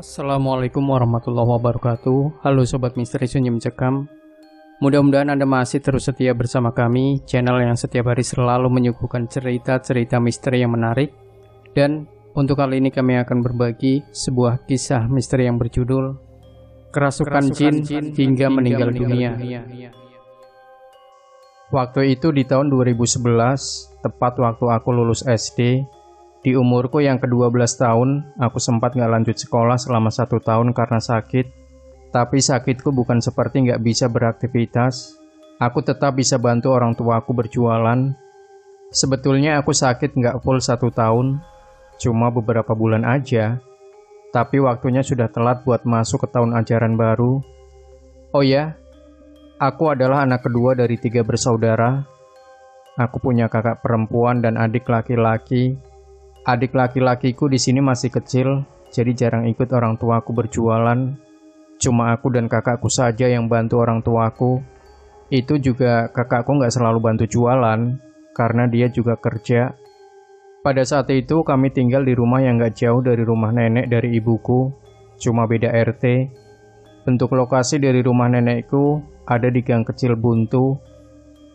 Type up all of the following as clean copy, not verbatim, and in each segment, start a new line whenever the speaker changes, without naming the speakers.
Assalamualaikum warahmatullahi wabarakatuh. Halo Sobat Misteri Sunyi Mencekam. Mudah-mudahan Anda masih terus setia bersama kami, channel yang setiap hari selalu menyuguhkan cerita-cerita misteri yang menarik. Dan untuk kali ini kami akan berbagi sebuah kisah misteri yang berjudul Kerasukan Jin Hingga Meninggal Dunia. Waktu itu di tahun 2011, tepat waktu aku lulus SD. Di umurku yang ke-12 tahun, aku sempat gak lanjut sekolah selama 1 tahun karena sakit. Tapi sakitku bukan seperti gak bisa beraktivitas. Aku tetap bisa bantu orang tuaku berjualan. Sebetulnya aku sakit gak full 1 tahun, cuma beberapa bulan aja. Tapi waktunya sudah telat buat masuk ke tahun ajaran baru. Oh ya, aku adalah anak kedua dari 3 bersaudara. Aku punya kakak perempuan dan adik laki-laki. Adik laki-lakiku di sini masih kecil, jadi jarang ikut orang tuaku berjualan. Cuma aku dan kakakku saja yang bantu orang tuaku. Itu juga kakakku nggak selalu bantu jualan, karena dia juga kerja. Pada saat itu kami tinggal di rumah yang nggak jauh dari rumah nenek dari ibuku, cuma beda RT. Bentuk lokasi dari rumah nenekku ada di gang kecil buntu,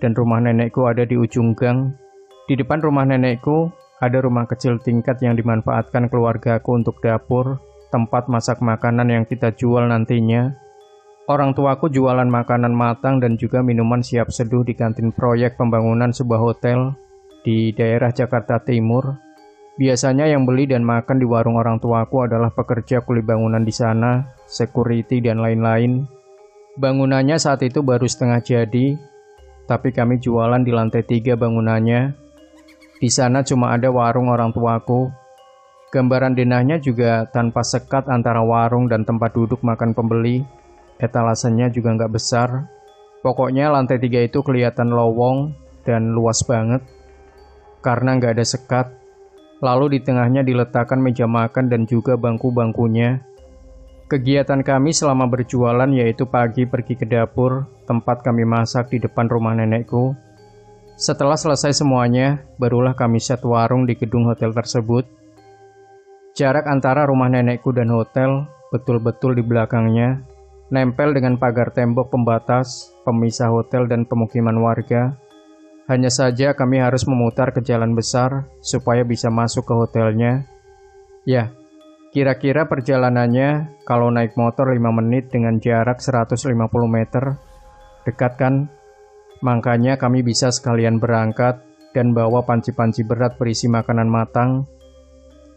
dan rumah nenekku ada di ujung gang. Di depan rumah nenekku ada rumah kecil tingkat yang dimanfaatkan keluargaku untuk dapur, tempat masak makanan yang kita jual nantinya. Orang tuaku jualan makanan matang dan juga minuman siap seduh di kantin proyek pembangunan sebuah hotel di daerah Jakarta Timur. Biasanya yang beli dan makan di warung orang tuaku adalah pekerja kuli bangunan di sana, security dan lain-lain. Bangunannya saat itu baru setengah jadi, tapi kami jualan di lantai 3 bangunannya. Di sana cuma ada warung orang tuaku. Gambaran denahnya juga tanpa sekat antara warung dan tempat duduk makan pembeli. Etalasenya juga nggak besar. Pokoknya lantai 3 itu kelihatan lowong dan luas banget karena nggak ada sekat. Lalu di tengahnya diletakkan meja makan dan juga bangku-bangkunya. Kegiatan kami selama berjualan yaitu pagi pergi ke dapur, tempat kami masak di depan rumah nenekku. Setelah selesai semuanya, barulah kami set warung di gedung hotel tersebut. Jarak antara rumah nenekku dan hotel betul-betul di belakangnya, nempel dengan pagar tembok pembatas, pemisah hotel dan pemukiman warga. Hanya saja kami harus memutar ke jalan besar supaya bisa masuk ke hotelnya. Ya, kira-kira perjalanannya kalau naik motor 5 menit dengan jarak 150 meter. Dekat kan? Makanya kami bisa sekalian berangkat dan bawa panci-panci berat berisi makanan matang.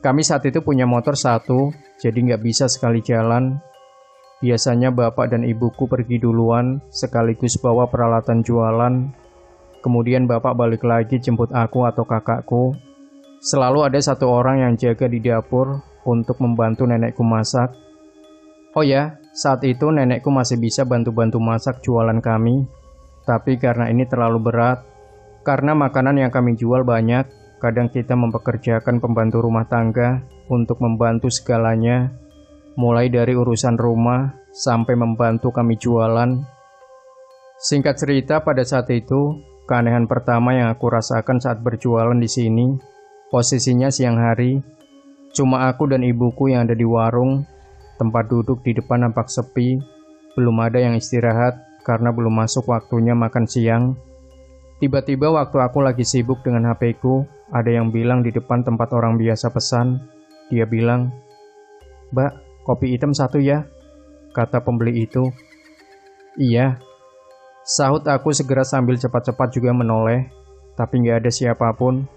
Kami saat itu punya motor 1, jadi nggak bisa sekali jalan. Biasanya bapak dan ibuku pergi duluan, sekaligus bawa peralatan jualan. Kemudian bapak balik lagi jemput aku atau kakakku. Selalu ada 1 orang yang jaga di dapur untuk membantu nenekku masak. Oh ya, saat itu nenekku masih bisa bantu-bantu masak jualan kami. Tapi karena ini terlalu berat, karena makanan yang kami jual banyak, kadang kita mempekerjakan pembantu rumah tangga untuk membantu segalanya, mulai dari urusan rumah sampai membantu kami jualan. Singkat cerita, pada saat itu, keanehan pertama yang aku rasakan saat berjualan di sini, posisinya siang hari, cuma aku dan ibuku yang ada di warung, tempat duduk di depan nampak sepi, belum ada yang istirahat, karena belum masuk waktunya makan siang. Tiba-tiba waktu aku lagi sibuk dengan HP-ku, ada yang bilang di depan tempat orang biasa pesan. Dia bilang, "Mbak, kopi hitam 1 ya," kata pembeli itu. "Iya," sahut aku segera sambil cepat-cepat juga menoleh, tapi nggak ada siapapun.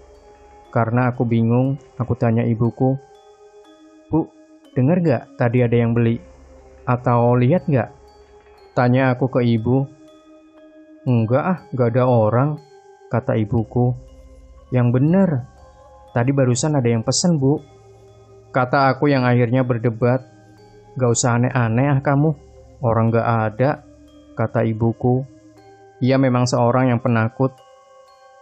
Karena aku bingung, aku tanya ibuku, "Bu, dengar nggak tadi ada yang beli? Atau lihat nggak?" Tanya aku ke ibu. "Enggak nggak ada orang," kata ibuku. "Yang bener, tadi barusan ada yang pesen, Bu," kata aku yang akhirnya berdebat. "Gak usah aneh-aneh kamu, orang gak ada," kata ibuku. Ia memang seorang yang penakut.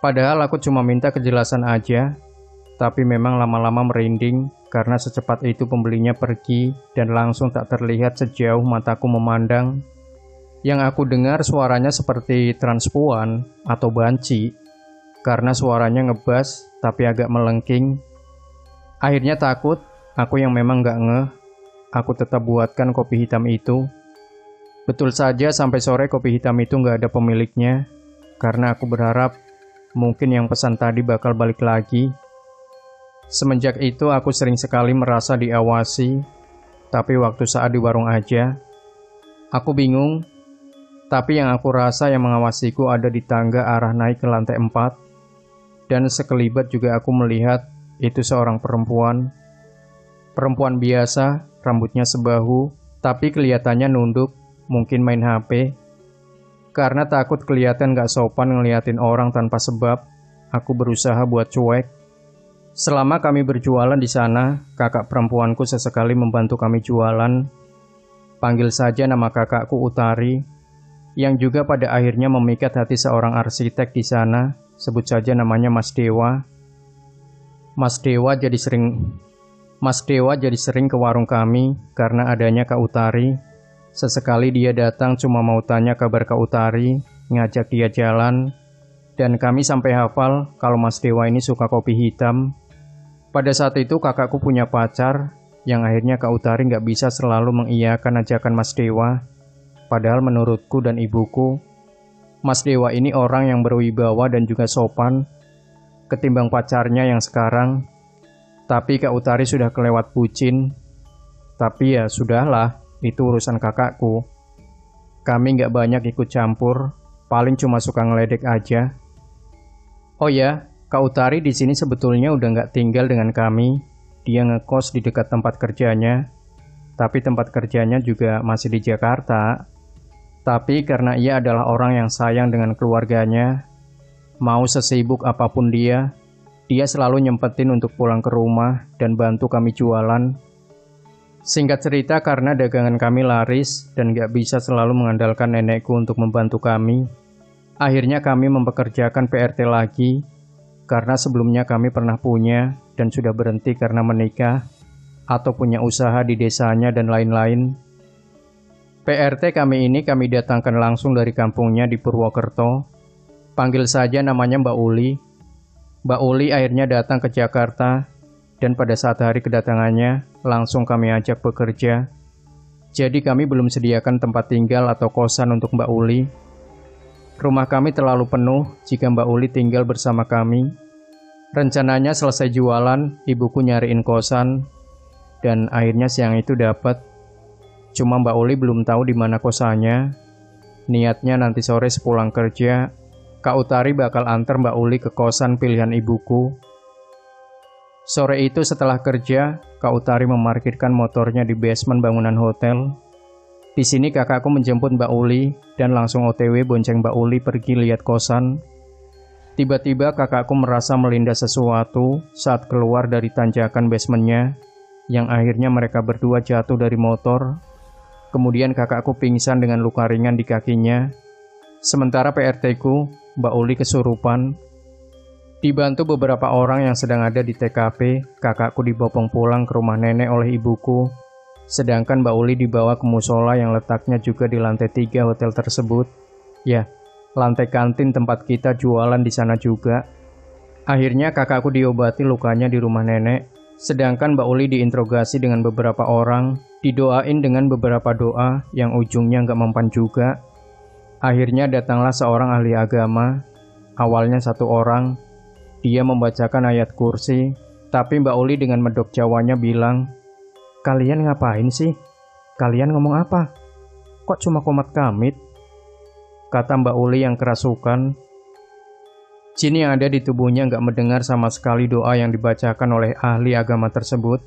Padahal aku cuma minta kejelasan aja, tapi memang lama-lama merinding karena secepat itu pembelinya pergi dan langsung tak terlihat sejauh mataku memandang. Yang aku dengar suaranya seperti transpuan atau banci, karena suaranya ngebas tapi agak melengking. Akhirnya takut, aku yang memang gak ngeh. aku tetap buatkan kopi hitam itu. Betul saja sampai sore kopi hitam itu nggak ada pemiliknya, karena aku berharap mungkin yang pesan tadi bakal balik lagi. Semenjak itu aku sering sekali merasa diawasi, tapi waktu saat di warung aja. Aku bingung, tapi yang aku rasa yang mengawasiku ada di tangga arah naik ke lantai 4. Dan sekelibat juga aku melihat itu seorang perempuan. Perempuan biasa, rambutnya sebahu, tapi kelihatannya nunduk, mungkin main HP. Karena takut kelihatan gak sopan ngeliatin orang tanpa sebab, aku berusaha buat cuek. Selama kami berjualan di sana, kakak perempuanku sesekali membantu kami jualan. Panggil saja nama kakakku Utari, yang juga pada akhirnya memikat hati seorang arsitek di sana, sebut saja namanya Mas Dewa. Mas Dewa jadi sering ke warung kami karena adanya Kak Utari. Sesekali dia datang cuma mau tanya kabar Kak Utari, ngajak dia jalan, dan kami sampai hafal kalau Mas Dewa ini suka kopi hitam. Pada saat itu kakakku punya pacar, yang akhirnya Kak Utari nggak bisa selalu mengiyakan ajakan Mas Dewa. Padahal menurutku dan ibuku, Mas Dewa ini orang yang berwibawa dan juga sopan, ketimbang pacarnya yang sekarang. Tapi Kak Utari sudah kelewat bucin. Tapi ya sudahlah, itu urusan kakakku. Kami nggak banyak ikut campur, paling cuma suka ngeledek aja. Oh ya, Kak Utari di sini sebetulnya udah nggak tinggal dengan kami. Dia ngekos di dekat tempat kerjanya. Tapi tempat kerjanya juga masih di Jakarta. Tapi karena ia adalah orang yang sayang dengan keluarganya, mau sesibuk apapun dia selalu nyempetin untuk pulang ke rumah dan bantu kami jualan. Singkat cerita, karena dagangan kami laris dan gak bisa selalu mengandalkan nenekku untuk membantu kami, akhirnya kami mempekerjakan PRT lagi. Karena sebelumnya kami pernah punya dan sudah berhenti karena menikah atau punya usaha di desanya dan lain-lain. PRT kami ini kami datangkan langsung dari kampungnya di Purwokerto. Panggil saja namanya Mbak Uli. Mbak Uli akhirnya datang ke Jakarta dan pada saat hari kedatangannya langsung kami ajak bekerja. Jadi kami belum sediakan tempat tinggal atau kosan untuk Mbak Uli. Rumah kami terlalu penuh jika Mbak Uli tinggal bersama kami. Rencananya selesai jualan, ibuku nyariin kosan, dan akhirnya siang itu dapat. Cuma Mbak Uli belum tahu di mana kosannya. Niatnya nanti sore sepulang kerja, Kak Utari bakal antar Mbak Uli ke kosan pilihan ibuku. Sore itu setelah kerja, Kak Utari memarkirkan motornya di basement bangunan hotel. Di sini kakakku menjemput Mbak Uli dan langsung OTW bonceng Mbak Uli pergi lihat kosan. Tiba-tiba kakakku merasa melindas sesuatu saat keluar dari tanjakan basementnya, yang akhirnya mereka berdua jatuh dari motor. Kemudian kakakku pingsan dengan luka ringan di kakinya. Sementara PRT-ku, Mbak Uli kesurupan. Dibantu beberapa orang yang sedang ada di TKP, kakakku dibopong pulang ke rumah nenek oleh ibuku. Sedangkan Mbak Uli dibawa ke musola yang letaknya juga di lantai 3 hotel tersebut. Ya, lantai kantin tempat kita jualan di sana juga. Akhirnya kakakku diobati lukanya di rumah nenek. Sedangkan Mbak Uli diinterogasi dengan beberapa orang, didoain dengan beberapa doa yang ujungnya nggak mempan juga. Akhirnya datanglah seorang ahli agama. Awalnya satu orang, dia membacakan ayat kursi, tapi Mbak Uli dengan medok Jawanya bilang, "Kalian ngapain sih? Kalian ngomong apa? Kok cuma komat kamit?" Kata Mbak Uli yang kerasukan. Jin yang ada di tubuhnya nggak mendengar sama sekali doa yang dibacakan oleh ahli agama tersebut.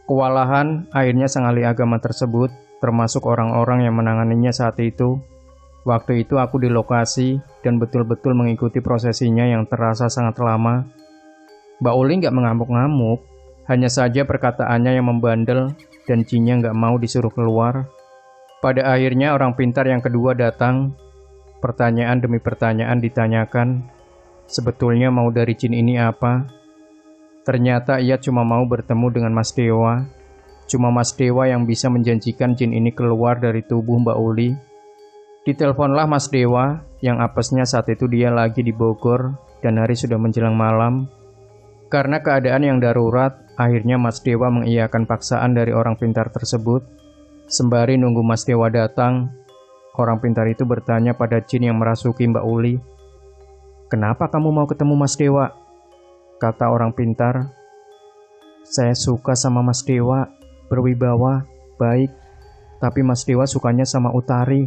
Kewalahan, akhirnya sang ahli agama tersebut, termasuk orang-orang yang menanganinya saat itu. Waktu itu aku di lokasi dan betul-betul mengikuti prosesinya yang terasa sangat lama. Mbak Uli nggak mengamuk-ngamuk, hanya saja perkataannya yang membandel dan jinnya nggak mau disuruh keluar. Pada akhirnya orang pintar yang kedua datang. Pertanyaan demi pertanyaan ditanyakan. Sebetulnya mau dari jin ini apa? Ternyata ia cuma mau bertemu dengan Mas Dewa. Cuma Mas Dewa yang bisa menjanjikan jin ini keluar dari tubuh Mbak Uli. Diteleponlah Mas Dewa, yang apesnya saat itu dia lagi di Bogor dan hari sudah menjelang malam. Karena keadaan yang darurat, Akhirnya Mas Dewa mengiyakan paksaan dari orang pintar tersebut. Sembari nunggu Mas Dewa datang, orang pintar itu bertanya pada jin yang merasuki Mbak Uli. "Kenapa kamu mau ketemu Mas Dewa?" Kata orang pintar. "Saya suka sama Mas Dewa, berwibawa, baik. Tapi Mas Dewa sukanya sama Utari,"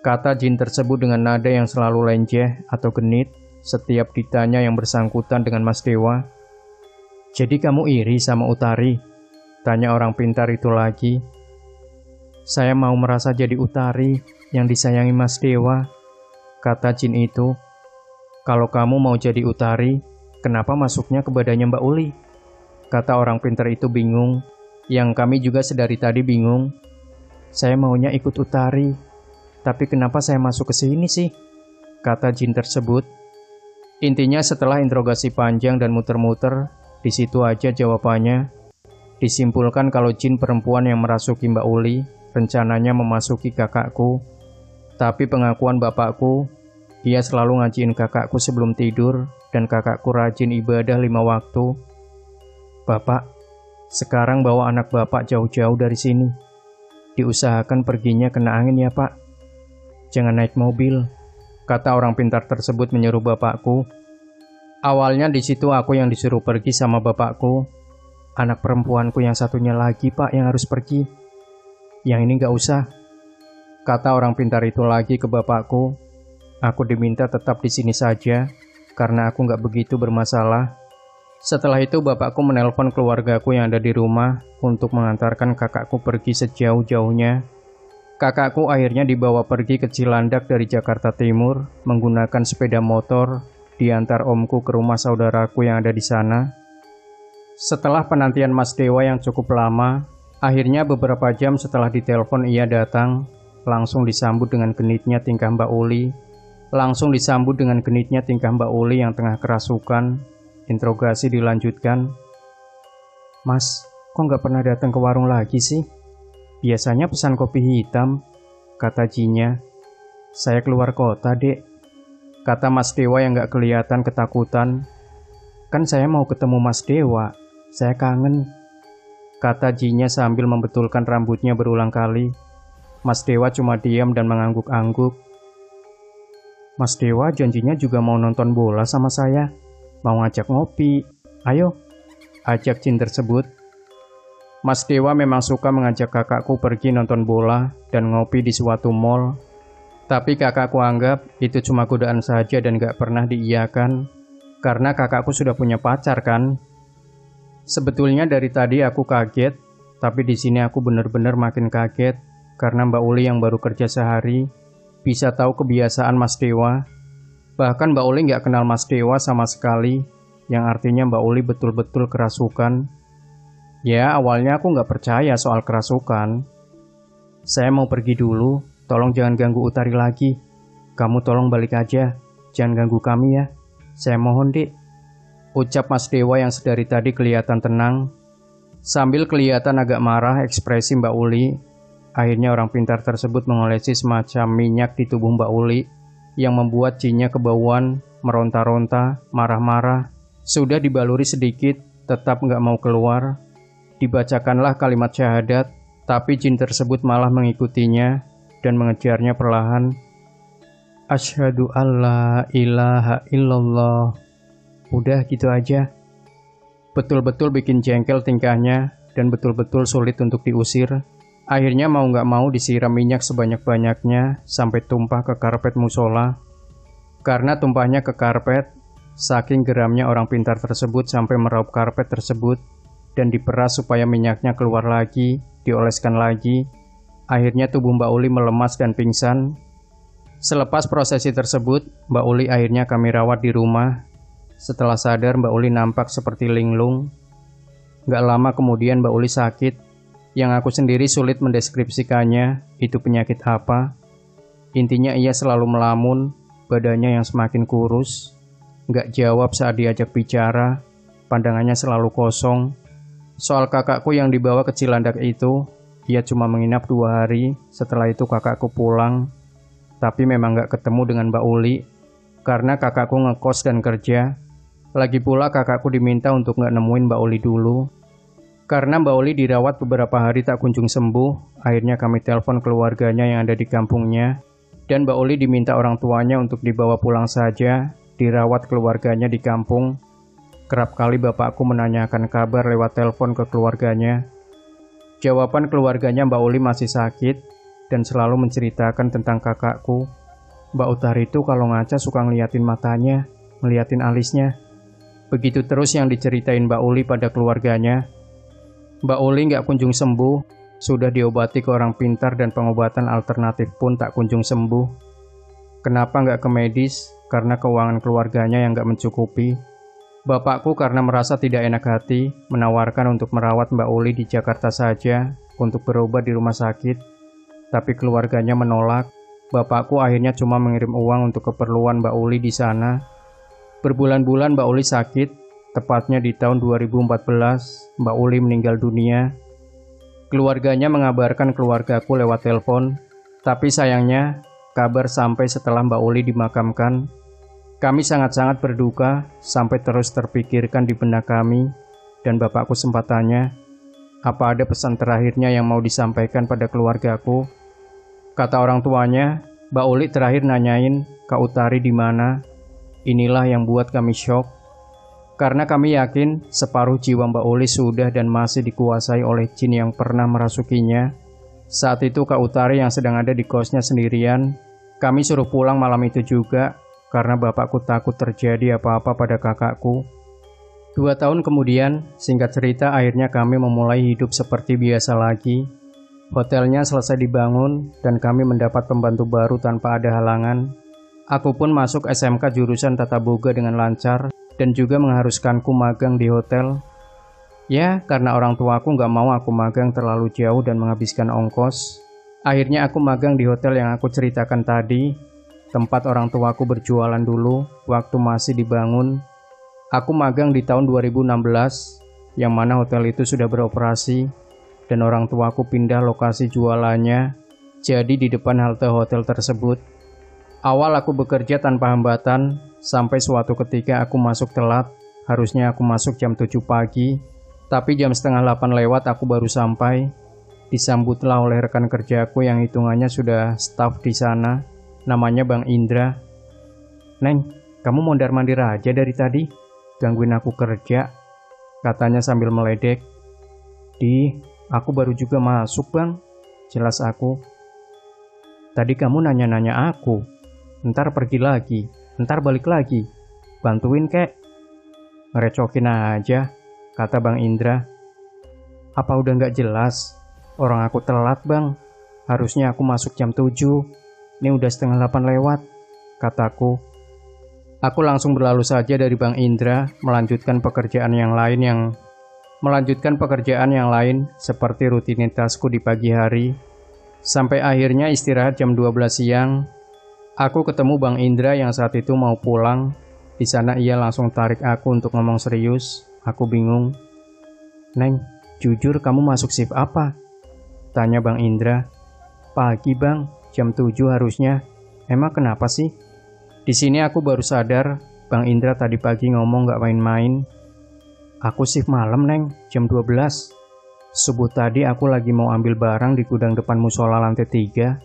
kata jin tersebut dengan nada yang selalu lenjeh atau genit setiap ditanya yang bersangkutan dengan Mas Dewa. "Jadi kamu iri sama Utari?" tanya orang pintar itu lagi. "Saya mau merasa jadi Utari yang disayangi Mas Dewa," kata jin itu. "Kalau kamu mau jadi Utari, kenapa masuknya ke badannya Mbak Uli?" kata orang pintar itu bingung. Yang kami juga sedari tadi bingung. "Saya maunya ikut Utari, tapi kenapa saya masuk ke sini sih?" kata jin tersebut. Intinya setelah interogasi panjang dan muter-muter, di situ aja jawabannya. Disimpulkan kalau jin perempuan yang merasuki Mbak Uli rencananya memasuki kakakku. Tapi pengakuan bapakku, ia selalu ngajiin kakakku sebelum tidur dan kakakku rajin ibadah 5 waktu. "Bapak, sekarang bawa anak bapak jauh-jauh dari sini. Diusahakan perginya kena angin ya Pak. Jangan naik mobil," kata orang pintar tersebut menyuruh bapakku. Awalnya di situ aku yang disuruh pergi sama bapakku. "Anak perempuanku yang satunya lagi Pak yang harus pergi. Yang ini nggak usah," kata orang pintar itu lagi ke bapakku. Aku diminta tetap di sini saja karena aku nggak begitu bermasalah. Setelah itu bapakku menelpon keluargaku yang ada di rumah untuk mengantarkan kakakku pergi sejauh-jauhnya. Kakakku akhirnya dibawa pergi ke Cilandak dari Jakarta Timur menggunakan sepeda motor, diantar omku ke rumah saudaraku yang ada di sana. Setelah penantian Mas Dewa yang cukup lama, akhirnya beberapa jam setelah ditelepon ia datang. Langsung disambut dengan genitnya tingkah Mbak Uli. Yang tengah kerasukan. Interogasi dilanjutkan. "Mas, kok nggak pernah datang ke warung lagi sih? Biasanya pesan kopi hitam," kata jinnya. "Saya keluar kota, Dek," kata Mas Dewa yang nggak kelihatan ketakutan. "Kan saya mau ketemu Mas Dewa, saya kangen," kata jinnya sambil membetulkan rambutnya berulang kali. Mas Dewa cuma diam dan mengangguk-angguk. "Mas Dewa janjinya juga mau nonton bola sama saya, mau ngajak ngopi. Ayo," ajak jin tersebut. Mas Dewa memang suka mengajak kakakku pergi nonton bola dan ngopi di suatu mall. Tapi kakakku anggap itu cuma godaan saja dan gak pernah diiyakan, karena kakakku sudah punya pacar kan. Sebetulnya dari tadi aku kaget, tapi di sini aku benar-benar makin kaget karena Mbak Uli yang baru kerja sehari bisa tahu kebiasaan Mas Dewa. Bahkan Mbak Uli gak kenal Mas Dewa sama sekali, yang artinya Mbak Uli betul-betul kerasukan. Ya, awalnya aku gak percaya soal kerasukan. "Saya mau pergi dulu, tolong jangan ganggu Utari lagi. Kamu tolong balik aja, jangan ganggu kami ya. Saya mohon, Dek," ucap Mas Dewa yang sedari tadi kelihatan tenang. Sambil kelihatan agak marah ekspresi Mbak Uli, akhirnya orang pintar tersebut mengolesi semacam minyak di tubuh Mbak Uli yang membuat jinnya kebauan, meronta-ronta, marah-marah. Sudah dibaluri sedikit, tetap nggak mau keluar. Dibacakanlah kalimat syahadat, tapi jin tersebut malah mengikutinya dan mengejarnya perlahan. "Asyhadu alla ilaha illallah." Udah gitu aja. Betul-betul bikin jengkel tingkahnya dan betul-betul sulit untuk diusir. Akhirnya mau nggak mau disiram minyak sebanyak-banyaknya sampai tumpah ke karpet musola. Karena tumpahnya ke karpet, saking geramnya orang pintar tersebut sampai meraup karpet tersebut dan diperas supaya minyaknya keluar lagi, dioleskan lagi. Akhirnya tubuh Mbak Uli melemas dan pingsan. Selepas prosesi tersebut, Mbak Uli akhirnya kami rawat di rumah. Setelah sadar, Mbak Uli nampak seperti linglung. Gak lama kemudian Mbak Uli sakit, yang aku sendiri sulit mendeskripsikannya, itu penyakit apa. Intinya ia selalu melamun, badannya yang semakin kurus, gak jawab saat diajak bicara, pandangannya selalu kosong. Soal kakakku yang dibawa ke Cilandak itu, ia cuma menginap 2 hari, setelah itu kakakku pulang. Tapi memang gak ketemu dengan Mbak Uli, karena kakakku ngekos dan kerja. Lagi pula kakakku diminta untuk nggak nemuin Mbak Oli dulu. Karena Mbak Oli dirawat beberapa hari tak kunjung sembuh, akhirnya kami telepon keluarganya yang ada di kampungnya. Dan Mbak Oli diminta orang tuanya untuk dibawa pulang saja, dirawat keluarganya di kampung. Kerap kali bapakku menanyakan kabar lewat telepon ke keluarganya. Jawaban keluarganya Mbak Oli masih sakit, dan selalu menceritakan tentang kakakku. Mbak Utari itu kalau ngaca suka ngeliatin matanya, ngeliatin alisnya. Begitu terus yang diceritain Mbak Uli pada keluarganya. Mbak Uli nggak kunjung sembuh, sudah diobati ke orang pintar dan pengobatan alternatif pun tak kunjung sembuh. Kenapa nggak ke medis? Karena keuangan keluarganya yang nggak mencukupi. Bapakku karena merasa tidak enak hati, menawarkan untuk merawat Mbak Uli di Jakarta saja, untuk berobat di rumah sakit. Tapi keluarganya menolak. Bapakku akhirnya cuma mengirim uang untuk keperluan Mbak Uli di sana. Berbulan-bulan Mbak Uli sakit, tepatnya di tahun 2014, Mbak Uli meninggal dunia. Keluarganya mengabarkan keluargaku lewat telepon, tapi sayangnya kabar sampai setelah Mbak Uli dimakamkan. Kami sangat-sangat berduka, sampai terus terpikirkan di benak kami, dan bapakku sempat tanya, apa ada pesan terakhirnya yang mau disampaikan pada keluargaku? Kata orang tuanya, Mbak Uli terakhir nanyain, Kak Utari di mana? Inilah yang buat kami syok, karena kami yakin separuh jiwa Mbak Uli sudah dan masih dikuasai oleh jin yang pernah merasukinya. Saat itu Kak Utari yang sedang ada di kosnya sendirian, kami suruh pulang malam itu juga, karena bapakku takut terjadi apa-apa pada kakakku. 2 tahun kemudian, singkat cerita akhirnya kami memulai hidup seperti biasa lagi. Hotelnya selesai dibangun, dan kami mendapat pembantu baru tanpa ada halangan. Aku pun masuk SMK jurusan Tata Boga dengan lancar, dan juga mengharuskanku magang di hotel. Ya, karena orang tuaku nggak mau aku magang terlalu jauh dan menghabiskan ongkos. Akhirnya aku magang di hotel yang aku ceritakan tadi, tempat orang tuaku berjualan dulu, waktu masih dibangun. Aku magang di tahun 2016, yang mana hotel itu sudah beroperasi, dan orang tuaku pindah lokasi jualannya, jadi di depan halte hotel tersebut. Awal aku bekerja tanpa hambatan, sampai suatu ketika aku masuk telat. Harusnya aku masuk jam 7 pagi, tapi jam setengah 8 lewat aku baru sampai. Disambutlah oleh rekan kerjaku yang hitungannya sudah staf di sana, namanya Bang Indra. "Neng, kamu mondar-mandir aja dari tadi, gangguin aku kerja," katanya sambil meledek. Aku baru juga masuk bang," jelas aku. "Tadi kamu nanya-nanya aku, ntar pergi lagi, ntar balik lagi, bantuin kek." "Ngerecokin aja," kata Bang Indra. "Apa udah nggak jelas? Orang aku telat bang, harusnya aku masuk jam 7, ini udah setengah 8 lewat," kataku. Aku langsung berlalu saja dari Bang Indra, melanjutkan pekerjaan yang lain seperti rutinitasku di pagi hari. Sampai akhirnya istirahat jam 12 siang, aku ketemu Bang Indra yang saat itu mau pulang. Di sana ia langsung tarik aku untuk ngomong serius. Aku bingung. "Neng, jujur kamu masuk shift apa?" tanya Bang Indra. "Pagi bang, jam 7 harusnya. Emang kenapa sih?" Di sini aku baru sadar, Bang Indra tadi pagi ngomong gak main-main. "Aku shift malam neng, jam 12. Subuh tadi aku lagi mau ambil barang di gudang depan musola lantai 3.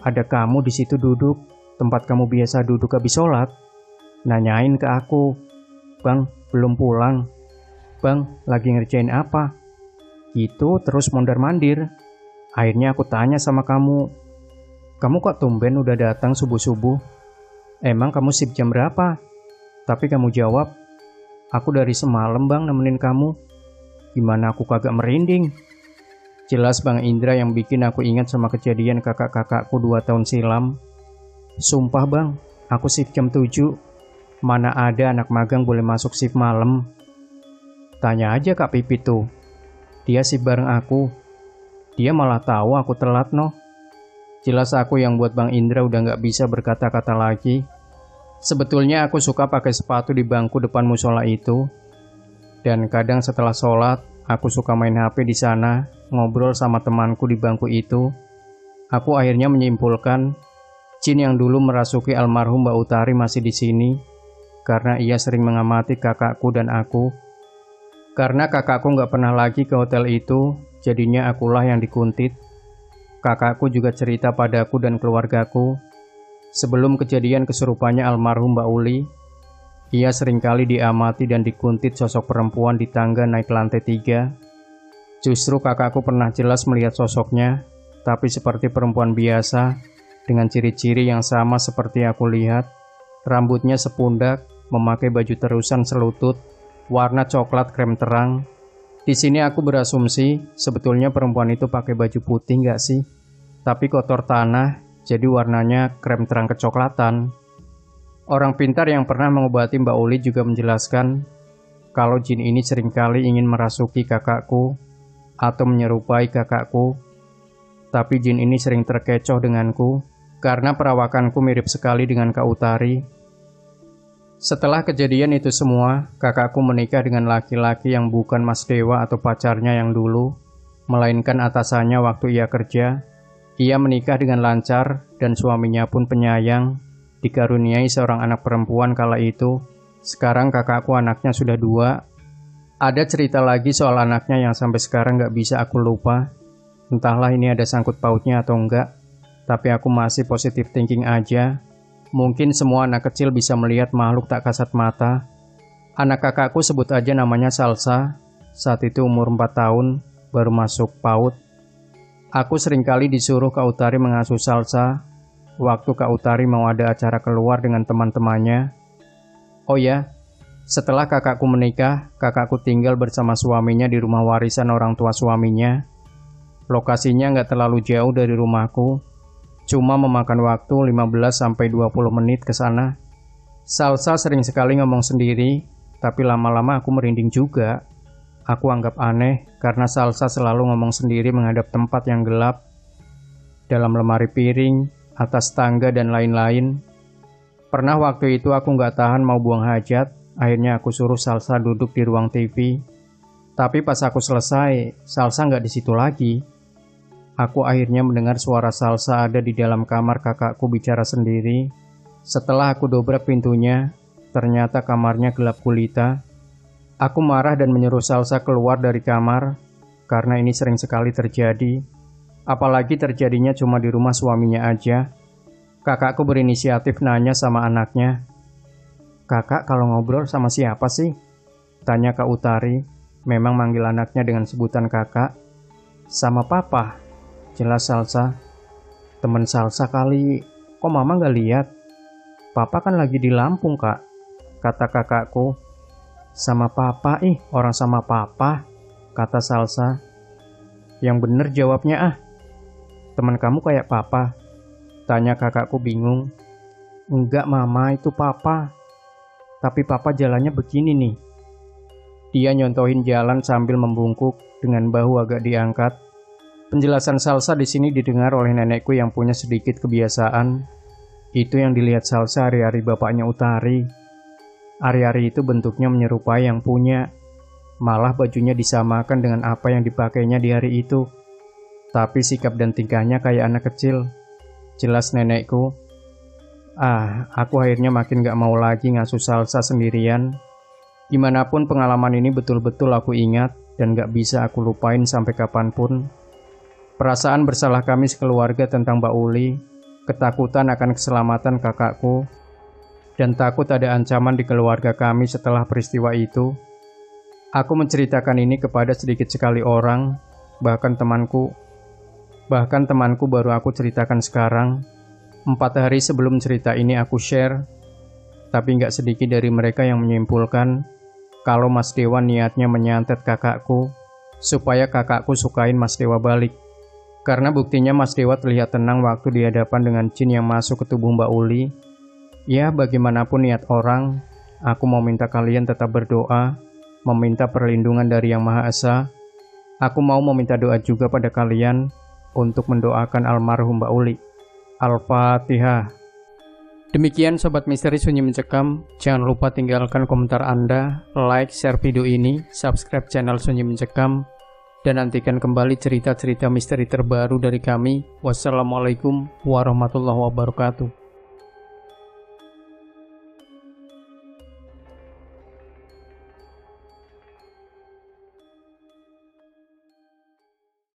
Ada kamu di situ duduk, tempat kamu biasa duduk habis sholat. Nanyain ke aku, 'Bang, belum pulang. Bang, lagi ngerjain apa?' Gitu terus mondar-mandir. Akhirnya aku tanya sama kamu, 'Kamu kok tumben udah datang subuh-subuh? Emang kamu shift jam berapa?' Tapi kamu jawab, 'Aku dari semalam bang nemenin kamu.' Gimana aku kagak merinding?" Jelas Bang Indra yang bikin aku ingat sama kejadian kakak-kakakku 2 tahun silam. "Sumpah bang, aku shift jam 7. Mana ada anak magang boleh masuk shift malam." "Tanya aja Kak Pipit tuh. Dia shift bareng aku. Dia malah tahu aku telat noh." Jelas aku yang buat Bang Indra udah gak bisa berkata-kata lagi. Sebetulnya aku suka pakai sepatu di bangku depan musola itu. Dan kadang setelah sholat, aku suka main HP di sana, ngobrol sama temanku di bangku itu. Aku akhirnya menyimpulkan, jin yang dulu merasuki almarhum Mbak Utari masih di sini. karena ia sering mengamati kakakku dan aku. Karena kakakku nggak pernah lagi ke hotel itu, jadinya akulah yang dikuntit. Kakakku juga cerita padaku dan keluargaku, sebelum kejadian kesurupannya almarhum Mbak Uli, ia seringkali diamati dan dikuntit sosok perempuan di tangga naik lantai 3. Justru kakakku pernah jelas melihat sosoknya, tapi seperti perempuan biasa, dengan ciri-ciri yang sama seperti aku lihat. Rambutnya sepundak, memakai baju terusan selutut, warna coklat krem terang. Di sini aku berasumsi, sebetulnya perempuan itu pakai baju putih nggak sih? Tapi kotor tanah, jadi warnanya krem terang kecoklatan. Orang pintar yang pernah mengobati Mbak Uli juga menjelaskan, kalau jin ini seringkali ingin merasuki kakakku, atau menyerupai kakakku. Tapi jin ini sering terkecoh denganku, karena perawakanku mirip sekali dengan Kak Utari. Setelah kejadian itu semua, kakakku menikah dengan laki-laki yang bukan Mas Dewa atau pacarnya yang dulu, melainkan atasannya waktu ia kerja. Ia menikah dengan lancar dan suaminya pun penyayang, dikaruniai seorang anak perempuan kala itu. Sekarang kakakku anaknya sudah 2. Ada cerita lagi soal anaknya yang sampai sekarang gak bisa aku lupa. Entahlah ini ada sangkut pautnya atau enggak, tapi aku masih positive thinking aja. Mungkin semua anak kecil bisa melihat makhluk tak kasat mata. Anak kakakku sebut aja namanya Salsa. Saat itu umur 4 tahun, baru masuk PAUD. Aku seringkali disuruh Kak Utari mengasuh Salsa. Waktu Kak Utari mau ada acara keluar dengan teman-temannya. Oh ya, setelah kakakku menikah, kakakku tinggal bersama suaminya di rumah warisan orang tua suaminya. Lokasinya nggak terlalu jauh dari rumahku. Cuma memakan waktu 15-20 menit ke sana. Salsa sering sekali ngomong sendiri, tapi lama-lama aku merinding juga. Aku anggap aneh karena Salsa selalu ngomong sendiri menghadap tempat yang gelap, dalam lemari piring, atas tangga dan lain-lain. Pernah waktu itu aku nggak tahan mau buang hajat, akhirnya aku suruh Salsa duduk di ruang TV. Tapi pas aku selesai, Salsa nggak di situ lagi. Aku akhirnya mendengar suara Salsa ada di dalam kamar kakakku bicara sendiri. Setelah aku dobrak pintunya, ternyata kamarnya gelap gulita. Aku marah dan menyuruh Salsa keluar dari kamar, karena ini sering sekali terjadi. Apalagi terjadinya cuma di rumah suaminya aja. Kakakku berinisiatif nanya sama anaknya. "Kakak kalau ngobrol sama siapa sih?" tanya Kak Utari, memang manggil anaknya dengan sebutan kakak. "Sama papa," jelas Salsa. "Temen Salsa kali, kok mama gak lihat? Papa kan lagi di Lampung kak," kata kakakku. "Sama papa orang sama papa," kata Salsa. "Yang bener jawabnya ah. Teman kamu kayak papa?" tanya kakakku bingung. "Enggak mama, itu papa. Tapi papa jalannya begini nih." Dia nyontohin jalan sambil membungkuk dengan bahu agak diangkat. Penjelasan Salsa di sini didengar oleh nenekku yang punya sedikit kebiasaan. Itu yang dilihat Salsa hari-hari bapaknya Utari. Hari-hari itu bentuknya menyerupai yang punya. Malah bajunya disamakan dengan apa yang dipakainya di hari itu. Tapi sikap dan tingkahnya kayak anak kecil. Jelas nenekku. Aku akhirnya makin gak mau lagi ngasuh Salsa sendirian. Gimanapun pengalaman ini betul-betul aku ingat dan gak bisa aku lupain sampai kapanpun. Perasaan bersalah kami sekeluarga tentang Mbak Uli, ketakutan akan keselamatan kakakku, dan takut ada ancaman di keluarga kami setelah peristiwa itu. Aku menceritakan ini kepada sedikit sekali orang, bahkan temanku baru aku ceritakan sekarang. 4 hari sebelum cerita ini aku share, tapi gak sedikit dari mereka yang menyimpulkan kalau Mas Dewa niatnya menyantet kakakku, supaya kakakku sukain Mas Dewa balik. Karena buktinya Mas Dewa terlihat tenang waktu di hadapan dengan jin yang masuk ke tubuh Mbak Uli. Ya, bagaimanapun niat orang, aku mau minta kalian tetap berdoa, meminta perlindungan dari Yang Maha Esa. Aku mau meminta doa juga pada kalian untuk mendoakan almarhum Mbak Uli. Al-Fatihah. Demikian Sobat Misteri Sunyi Mencekam, jangan lupa tinggalkan komentar Anda, like, share video ini, subscribe channel Sunyi Mencekam, dan nantikan kembali cerita-cerita misteri terbaru dari kami. Wassalamualaikum warahmatullahi wabarakatuh.